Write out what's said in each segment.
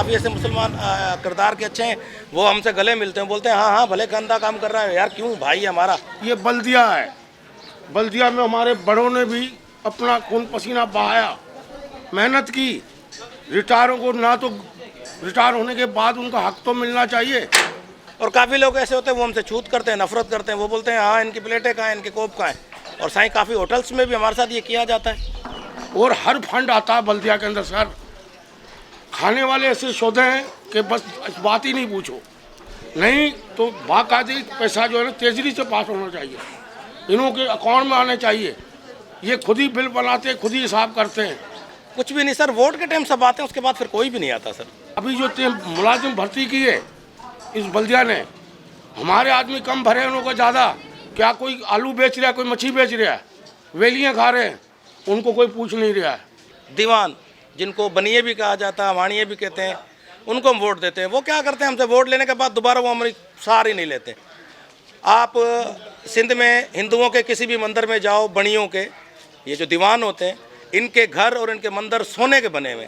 काफ़ी ऐसे मुसलमान किरदार के अच्छे हैं, वो हमसे गले मिलते हैं, बोलते हैं हाँ हाँ भले गंदा काम कर रहा है यार, क्यों भाई हमारा। ये बल्दिया है, बल्दिया में हमारे बड़ों ने भी अपना खून पसीना बहाया, मेहनत की। रिटायरों को ना तो रिटायर होने के बाद उनका हक तो मिलना चाहिए। और काफ़ी लोग ऐसे होते हैं वो हमसे छूत करते हैं, नफरत करते हैं, वो बोलते हैं हाँ इनकी प्लेटें कहाँ हैं, इनके कोप कहाँ हैं। और साईं काफ़ी होटल्स में भी हमारे साथ ये किया जाता है। और हर फंड आता है बल्दिया के अंदर सर, खाने वाले ऐसे शोधे हैं कि बस बात ही नहीं पूछो। नहीं तो बाकायदे पैसा जो है ना तेजरी से पास होना चाहिए, इन्हों के अकाउंट में आने चाहिए। ये खुद ही बिल बनाते हैं, खुद ही हिसाब करते हैं। कुछ भी नहीं सर, वोट के टाइम सब आते हैं, उसके बाद फिर कोई भी नहीं आता सर। अभी जो मुलाजिम भर्ती की है इस बल्दिया ने, हमारे आदमी कम भरे हैं उनको ज़्यादा। क्या कोई आलू बेच रहा है, कोई मच्छी बेच रहा है, वेलियाँ खा रहे हैं, उनको कोई पूछ नहीं रहा है। दीवान जिनको बनिए भी कहा जाता है, वाणिये भी कहते हैं, उनको हम वोट देते हैं। वो क्या करते हैं, हमसे वोट लेने के बाद दोबारा वो हमारी सार ही नहीं लेते। आप सिंध में हिंदुओं के किसी भी मंदिर में जाओ, बनियों के ये जो दीवान होते हैं, इनके घर और इनके मंदिर सोने के बने हुए।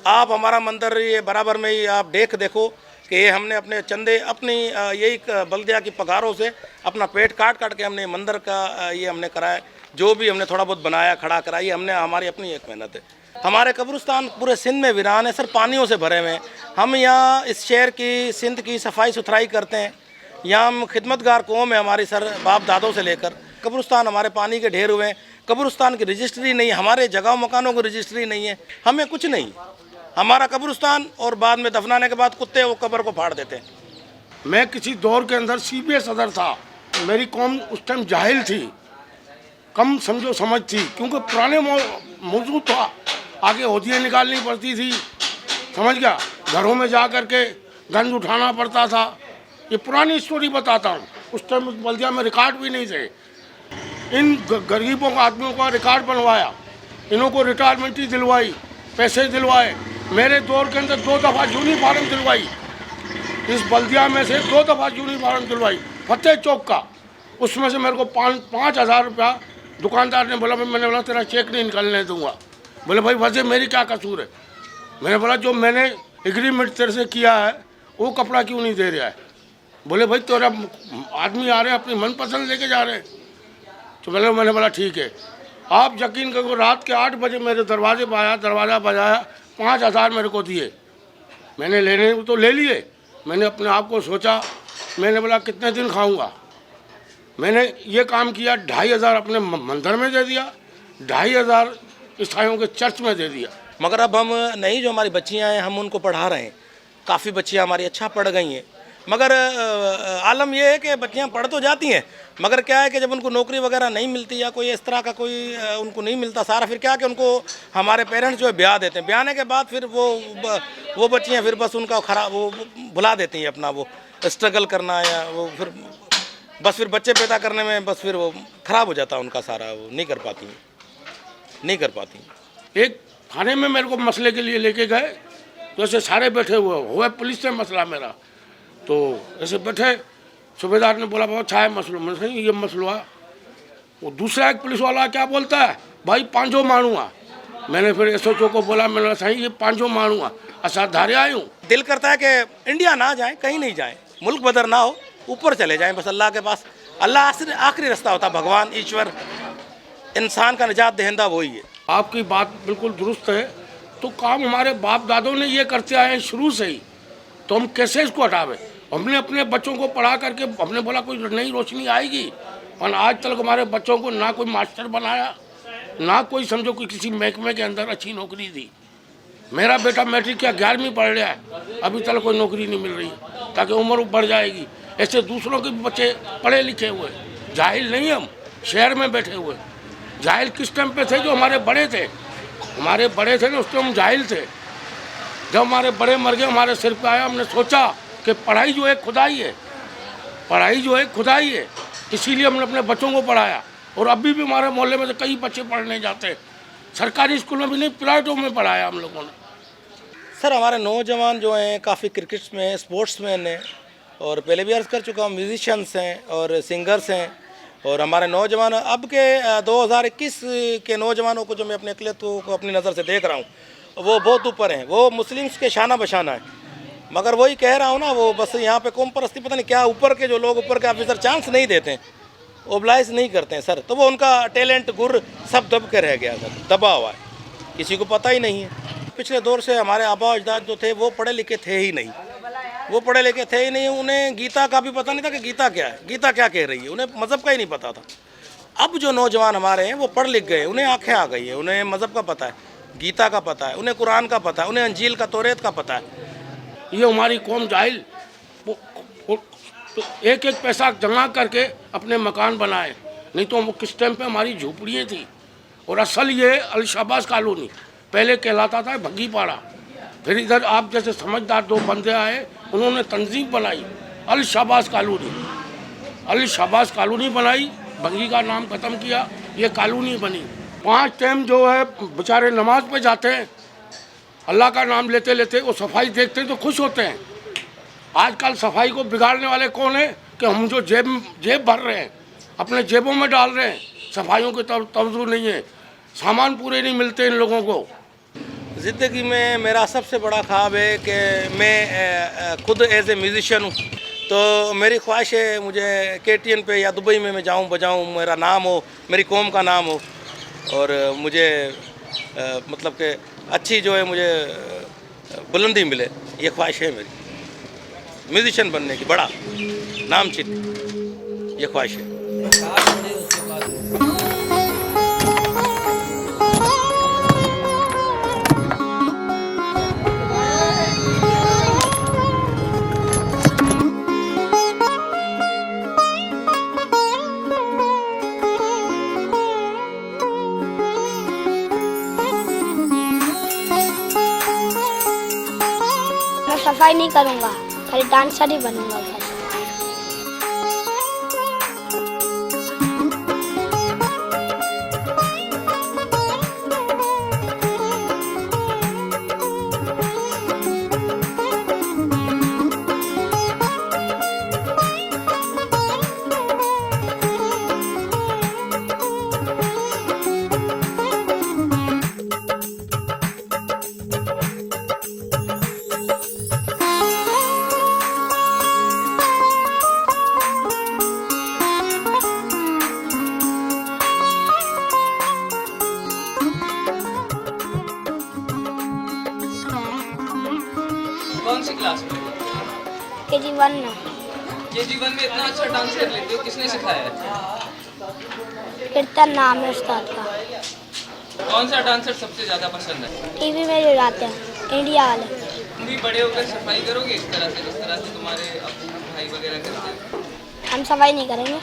आप हमारा मंदिर ये बराबर में ही आप देखो कि ये हमने अपने चंदे अपनी यही बल्दिया की पगारों से अपना पेट काट काट के हमने मंदिर का ये हमने कराया। जो भी हमने थोड़ा बहुत बनाया, खड़ा कराया, हमने हमारी अपनी एक मेहनत है। हमारे कब्रिस्तान पूरे सिंध में वीरान है सर, पानियों से भरे हुए हैं। हम यहाँ इस शहर की, सिंध की सफाई सुथराई करते हैं। यहाँ हम खिदमतगार कौम है हमारी सर, बाप दादों से लेकर। कब्रिस्तान हमारे पानी के ढेर हुए हैं, कब्रिस्तान की रजिस्ट्री नहीं, हमारे जगह मकानों की रजिस्ट्री नहीं है, हमें कुछ नहीं। हमारा कब्रिस्तान और बाद में दफनाने के बाद कुत्ते वो कब्र को फाड़ देते हैं। मैं किसी दौर के अंदर CBA सदर था, मेरी कौम उस टाइम जाहिल थी, कम समझो समझ थी, क्योंकि पुराने मौजूद था, आगे होदियाँ निकालनी पड़ती थी, समझ गया। घरों में जा कर के गंज उठाना पड़ता था। ये पुरानी स्टोरी बताता हूँ। उस टाइम उस बल्दिया में रिकॉर्ड भी नहीं थे। इन गरीबों का, आदमियों का रिकॉर्ड बनवाया, इन्हों को रिटायरमेंट ही दिलवाई, पैसे दिलवाए। मेरे दौर के अंदर 2 दफ़ा यूनिफॉर्म दिलवाई, इस बल्दिया में से 2 दफ़ा यूनिफॉर्म दिलवाई, फतेह चौक का। उसमें से मेरे को 5,000 रुपया दुकानदार ने बोला, मैंने बोला तेरा चेक नहीं निकलने दूंगा। बोले भाई वजह मेरी क्या कसूर है। मैंने बोला जो मैंने एग्रीमेंट तेरे से किया है वो कपड़ा क्यों नहीं दे रहा है। बोले भाई तेरा आदमी आ रहे हैं, अपनी मनपसंद लेके जा रहे हैं। तो मैंने बोला ठीक है। आप यकीन करो, रात के 8 बजे मेरे दरवाजे पर आया, दरवाज़ा बजाया, 5,000 मेरे को दिए। मैंने लेने तो ले लिए। मैंने अपने आप को सोचा, मैंने बोला कितने दिन खाऊंगा। मैंने ये काम किया, 2,500 अपने मंदिर में दे दिया, 2,500 ईसाइयों के चर्च में दे दिया। मगर अब हम नहीं, जो हमारी बच्चियां हैं हम उनको पढ़ा रहे हैं। काफ़ी बच्चियां हमारी अच्छा पढ़ गई हैं, मगर आलम यह है कि बच्चियां पढ़ तो जाती हैं, मगर क्या है कि जब उनको नौकरी वगैरह नहीं मिलती या कोई इस तरह का कोई उनको नहीं मिलता सारा, फिर क्या कि उनको हमारे पेरेंट्स जो है ब्याह देते हैं। ब्याहने के बाद फिर वो बच्चियां फिर बस उनका खराब वो भुला देती हैं अपना वो स्ट्रगल करना, या वो फिर बस फिर बच्चे पैदा करने में बस फिर वो ख़राब हो जाता है उनका सारा, वो नहीं कर पाती। एक थाने में मेरे को मसले के लिए लेके गए, तो ऐसे सारे बैठे हुए पुलिस से मसला मेरा, तो ऐसे बैठे। सूबेदार ने बोला बहुत अच्छा है मसलो, मैंने ये मसलो है। वो दूसरा एक पुलिस वाला क्या बोलता है, भाई 5 माण्हू आ। मैंने फिर SHO को बोला, मैंने बोला साईं ये 5 माण्हू आ, असा धारे आयूँ। दिल करता है कि इंडिया ना जाए, कहीं नहीं जाए, मुल्क बदर ना हो, ऊपर चले जाएं बस अल्लाह के पास। अल्लाह आखिरी रास्ता होता, भगवान ईश्वर इंसान का निजात दहिंदा वही है। आपकी बात बिल्कुल दुरुस्त है। तो काम हमारे बाप दादों ने ये करते आए हैं शुरू से ही, तो हम कैसे इसको हटावे। हमने अपने बच्चों को पढ़ा करके हमने बोला कोई नई रोशनी आएगी, और आज तक हमारे बच्चों को ना कोई मास्टर बनाया, ना कोई समझो कि किसी महकमे के अंदर अच्छी नौकरी दी। मेरा बेटा मैट्रिक क्या 11वीं पढ़ रहा है, अभी तक कोई नौकरी नहीं मिल रही, ताकि उम्र बढ़ जाएगी। ऐसे दूसरों के बच्चे पढ़े लिखे हुए, जाहिल नहीं, हम शहर में बैठे हुए। जाहिल किस टाइम पे थे, जो हमारे बड़े थे ना, उस टाइम हम जाहिल थे। जब हमारे बड़े मर गए, हमारे सिर पे आया, हमने सोचा कि पढ़ाई जो है खुदाई है, इसीलिए हमने अपने बच्चों को पढ़ाया। और अभी भी हमारे मोहल्ले में तो कई बच्चे पढ़ने जाते हैं, सरकारी स्कूल में भी नहीं, प्राइवेटों में पढ़ाया हम लोगों ने। सर हमारे नौजवान जो हैं काफ़ी क्रिकेट में, स्पोर्ट्स मैन हैं, और पहले भी अर्ज़ कर चुका हूँ, म्यूजिशियंस हैं और सिंगर्स हैं। और हमारे नौजवान अब के 2021 के नौजवानों को जो मैं अपने अकलियतों को अपनी नज़र से देख रहा हूँ, वो बहुत ऊपर हैं, वो मुस्लिम्स के शाना बशाना है। मगर वही कह रहा हूँ ना, वो बस यहाँ पे कौम परस्ती पता नहीं क्या, ऊपर के जो लोग, ऊपर के ऑफिसर चांस नहीं देते हैं, ओबलाइज नहीं करते हैं सर, तो वो उनका टैलेंट गुर सब दब के रह गया सर, दबा हुआ है, किसी को पता ही नहीं है। पिछले दौर से हमारे आबा अजदाद जो थे वो पढ़े लिखे थे ही नहीं, वो पढ़े लिखे थे ही नहीं, उन्हें गीता का भी पता नहीं था कि गीता क्या है, गीता क्या कह रही है, उन्हें मज़हब का ही नहीं पता था। अब जो नौजवान हमारे हैं वो पढ़ लिख गए, उन्हें आंखें आ गई है, उन्हें मज़हब का पता है, गीता का पता है, उन्हें कुरान का पता है, उन्हें अंजील का, तौरेत का पता है। ये हमारी कौम जाहिल वो तो एक एक पैसा जमा करके अपने मकान बनाए, नहीं तो वो किस टाइम पे हमारी झोपड़ियाँ थी। और असल ये अल-शाबाज कॉलोनी पहले कहलाता था भग्गीपाड़ा, फिर इधर आप जैसे समझदार दो बंदे आए, उन्होंने तंजीम बनाई अल-शाबाज कॉलोनी, अल-शाबाज कॉलोनी बनाई, भग्गी का नाम ख़त्म किया, ये कॉलोनी बनी। 5 टाइम जो है बेचारे नमाज पे जाते हैं, अल्लाह का नाम लेते लेते, वो सफाई देखते तो खुश होते हैं। आजकल सफाई को बिगाड़ने वाले कौन है कि हम जो जेब भर रहे हैं, अपने जेबों में डाल रहे हैं, सफाइयों की तवज्जो नहीं है, सामान पूरे नहीं मिलते इन लोगों को। ज़िंदगी में मेरा सबसे बड़ा ख्वाब है कि मैं खुद एज ए म्यूज़िशियन हूँ, तो मेरी ख्वाहिश है मुझे KTN पे या दुबई में मैं जाऊँ, बजाऊँ, मेरा नाम हो, मेरी कौम का नाम हो, और मुझे मतलब कि अच्छी जो है मुझे बुलंदी मिले, ये ख्वाहिश है मेरी, म्यूज़िशियन बनने की, बड़ा नामचित, ये ख्वाहिश है। मैं सफाई नहीं करूँगा, खाली डांसर ही बनूंगा बस। कौन सी क्लास में? KG1 में। KG1 में इतना अच्छा डांस कर लेते हो, किसने सिखाया है? कीर्तन नाम है उस्ताद का। कौन सा डांसर सबसे ज़्यादा पसंद है? टीवी में जो आते हैं इंडिया वाले। तुम भी बड़े होकर सफाई करोगे इस तरह से, जिस तरह से तुम्हारे भाई वगैरह करते हैं? हम सफाई नहीं करेंगे।